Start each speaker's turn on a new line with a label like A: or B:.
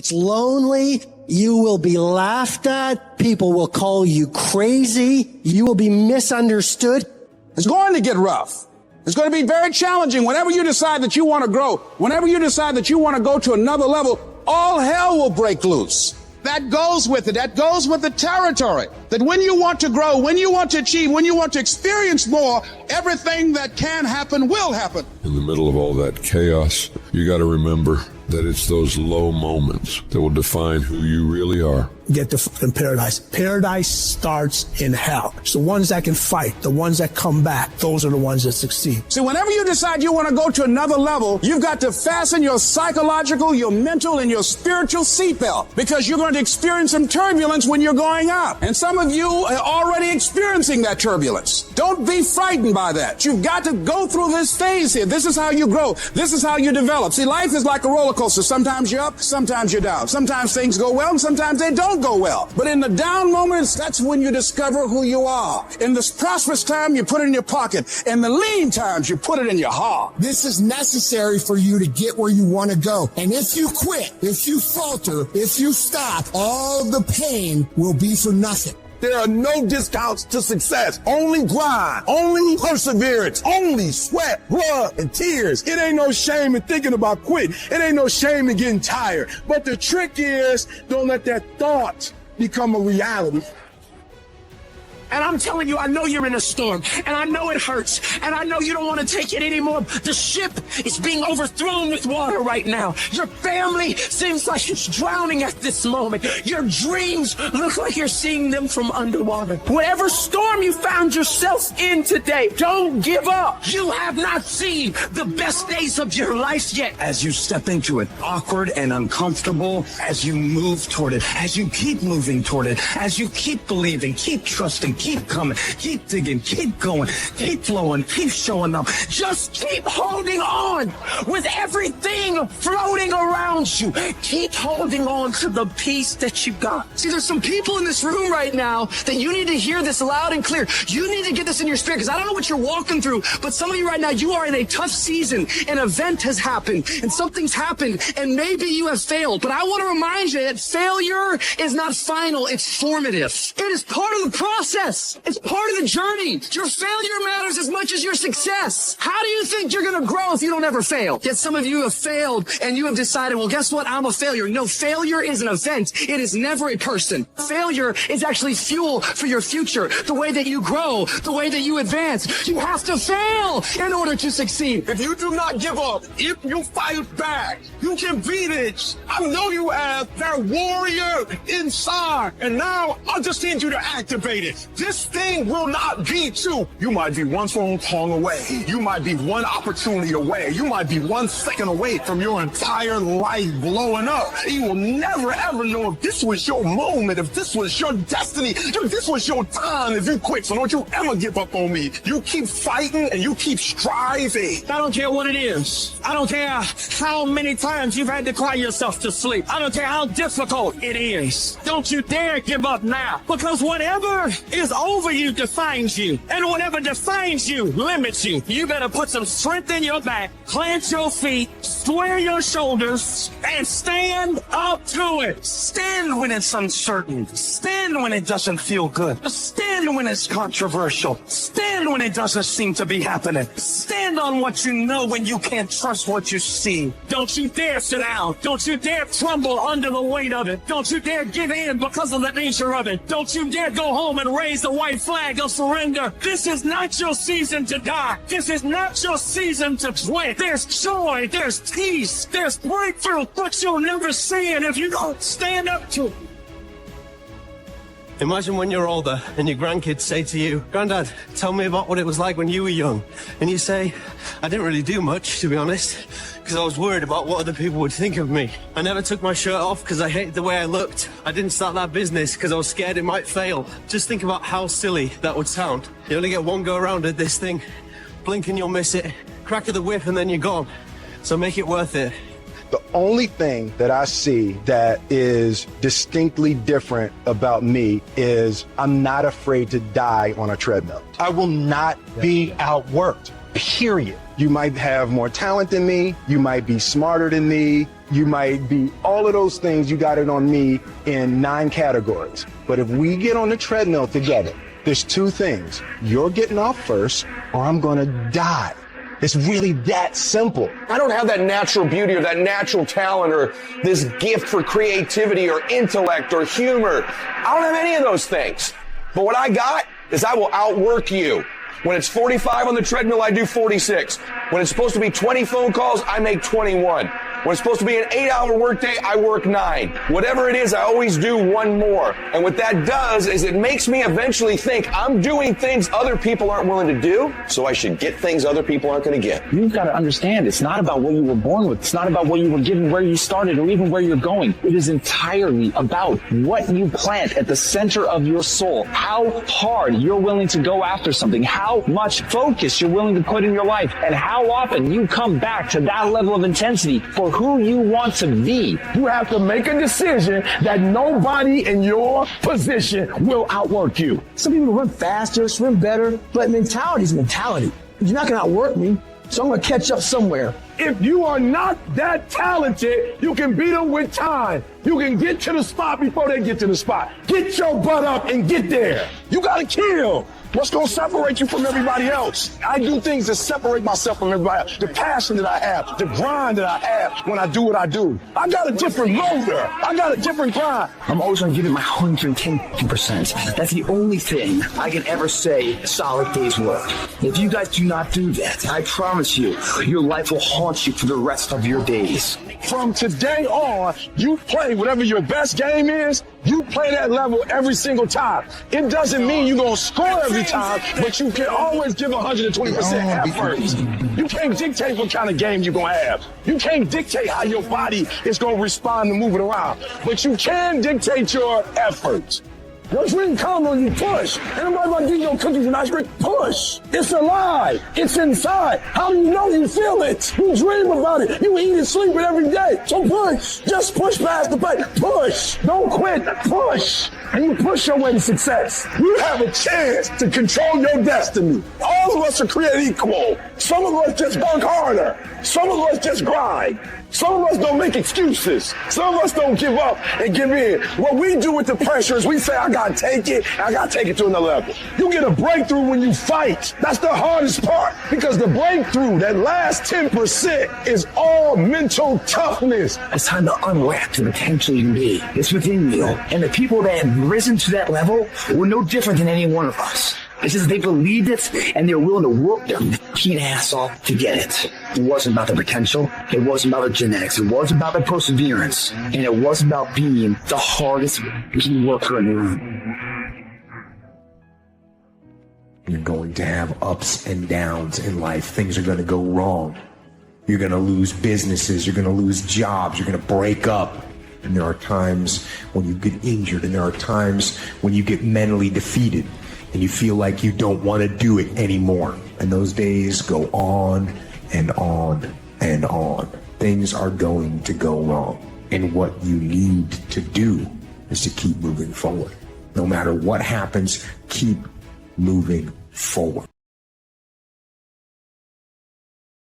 A: It's lonely. You will be laughed at. People will call you crazy. You will be misunderstood.
B: It's going to get rough. It's going to be very challenging. Whenever you decide that you want to grow, whenever you decide that you want to go to another level, all hell will break loose. That goes with it. That goes with the territory. That when you want to grow, when you want to achieve, when you want to experience more, everything that can happen will happen.
C: In the middle of all that chaos, you got to remember that it's those low moments that will define who you really are.
D: Get to fucking paradise. Paradise starts in hell. It's the ones that can fight, the ones that come back, those are the ones that succeed.
B: See, whenever you decide you want to go to another level, you've got to fasten your psychological, your mental, and your spiritual seatbelt, because you're going to experience some turbulence when you're going up. And some of you are already experiencing that turbulence. Don't be frightened by that. You've got to go through this phase here. This is how you grow. This is how you develop. See, life is like a roller coaster. Sometimes you're up, sometimes you're down. Sometimes things go well, and sometimes they don't go well. But in the down moments, that's when you discover who you are. In the prosperous time, you put it in your pocket. In the lean times, you put it in your heart.
E: This is necessary for you to get where you want to go. And if you quit, if you falter, if you stop, all the pain will be for nothing.
F: There are no discounts to success. Only grind, only perseverance, only sweat, blood, and tears. It ain't no shame in thinking about quitting. It ain't no shame in getting tired. But the trick is, don't let that thought become a reality.
G: And I'm telling you, I know you're in a storm, and I know it hurts, and I know you don't want to take it anymore. The ship is being overthrown with water right now. Your family seems like it's drowning at this moment. Your dreams look like you're seeing them from underwater. Whatever storm you found yourself in today, don't give up. You have not seen the best days of your life yet.
H: As you step into it, awkward and uncomfortable, as you move toward it, as you keep moving toward it, as you keep believing, keep trusting, keep coming, keep digging, keep going, keep flowing, keep showing up.
G: Just keep holding on with everything floating around you. Keep holding on to the peace that you got.
I: See, there's some people in this room right now that you need to hear this loud and clear. You need to get this in your spirit, because I don't know what you're walking through, but some of you right now, you are in a tough season. An event has happened and something's happened, and maybe you have failed. But I want to remind you that failure is not final, it's formative. It is part of the process. It's part of the journey. Your failure matters as much as your success. How do you think you're going to grow if you don't ever fail? Yet some of you have failed and you have decided, well, guess what? I'm a failure. No, failure is an event. It is never a person. Failure is actually fuel for your future. The way that you grow, the way that you advance. You have to fail in order to succeed.
F: If you do not give up, if you fight back, you can beat it. I know you have that warrior inside. And now I just need you to activate it. This thing will not beat you. You might be one phone call away. You might be one opportunity away. You might be 1 second away from your entire life blowing up. You will never ever know if this was your moment, if this was your destiny, if this was your time, if you quit. So don't you ever give up on me. You keep fighting and you keep striving.
G: I don't care what it is. I don't care how many times you've had to cry yourself to sleep. I don't care how difficult it is. Don't you dare give up now, because whatever is over you defines you, and whatever defines you limits you. You better put some strength in your back, plant your feet, square your shoulders, and stand up to it.
H: Stand when it's uncertain. Stand when it doesn't feel good. Stand when it's controversial. Stand when it doesn't seem to be happening. Stand on what you know when you can't trust what you see.
G: Don't you dare sit down. Don't you dare tremble under the weight of it. Don't you dare give in because of the nature of it. Don't you dare go home and raise the white flag of surrender. This is not your season to die. This is not your season to quit. There's joy, there's peace, there's breakthrough, but you'll never see it if you don't stand up to it.
J: Imagine when you're older and your grandkids say to you, "Granddad, tell me about what it was like when you were young." And you say, "I didn't really do much, to be honest, because I was worried about what other people would think of me. I never took my shirt off because I hated the way I looked. I didn't start that business because I was scared it might fail." Just think about how silly that would sound. You only get one go around at this thing. Blink and you'll miss it. Crack of the whip and then you're gone. So make it worth it.
K: The only thing that I see that is distinctly different about me is I'm not afraid to die on a treadmill. I will not be outworked, period. You might have more talent than me. You might be smarter than me. You might be all of those things. You got it on me in 9 categories. But if we get on the treadmill together, there's 2 things. You're getting off first, or I'm going to die. It's really that simple.
F: I don't have that natural beauty or that natural talent or this gift for creativity or intellect or humor. I don't have any of those things. But what I got is I will outwork you. When it's 45 on the treadmill, I do 46. When it's supposed to be 20 phone calls, I make 21. When it's supposed to be an 8-hour workday, I work 9. Whatever it is, I always do 1 more. And what that does is it makes me eventually think I'm doing things other people aren't willing to do, so I should get things other people aren't going to get.
L: You've got to understand, it's not about what you were born with. It's not about what you were given, where you started, or even where you're going. It is entirely about what you plant at the center of your soul, how hard you're willing to go after something, how much focus you're willing to put in your life, and how often you come back to that level of intensity for who you want to be.
F: You have to make a decision that nobody in your position will outwork you.
D: Some people run faster, swim better, but mentality is mentality. You're not going to outwork me, so I'm going to catch up somewhere.
F: If you are not that talented, you can beat them with time. You can get to the spot before they get to the spot. Get your butt up and get there. You got to kill. What's going to separate you from everybody else? I do things that separate myself from everybody else. The passion that I have, the grind that I have when I do what I do. I got a different motor. I got a different grind.
L: I'm always going to give it my 110%. That's the only thing I can ever say a solid day's work. If you guys do not do that, I promise you, your life will haunt you for the rest of your days.
F: From today on, you play whatever your best game is, you play that level every single time. It doesn't mean you're going to score every time, but you can always give 120% effort. You can't dictate what kind of game you're going to have. You can't dictate how your body is going to respond to moving around, but you can dictate your efforts. Your dream comes when you push. Anybody want to give you no cookies and ice cream? Push. It's alive. It's inside. How do you know you feel it? You dream about it. You eat and sleep it every day. So push. Just push past the pain. Push. Don't quit. Push. And you push your way to success. You have a chance to control your destiny. All of us are created equal. Some of us just work harder. Some of us just grind. Some of us don't make excuses. Some of us don't give up and give in. What we do with the pressure is we say, I gotta take it to another level. You get a breakthrough when you fight. That's the hardest part, because the breakthrough, that last 10%, is all mental toughness.
L: It's time to unwrap the potential you can be. It's within you. And the people that have risen to that level were no different than any one of us. It's just they believed it, and they're willing to work their fucking ass off to get it. It wasn't about their potential. It wasn't about their genetics. It wasn't about their perseverance. And it wasn't about being the hardest worker in the room.
M: You're going to have ups and downs in life. Things are going to go wrong. You're going to lose businesses. You're going to lose jobs. You're going to break up. And there are times when you get injured, and there are times when you get mentally defeated, and you feel like you don't want to do it anymore. And those days go on and on and on. Things are going to go wrong. And what you need to do is to keep moving forward. No matter what happens, keep moving forward.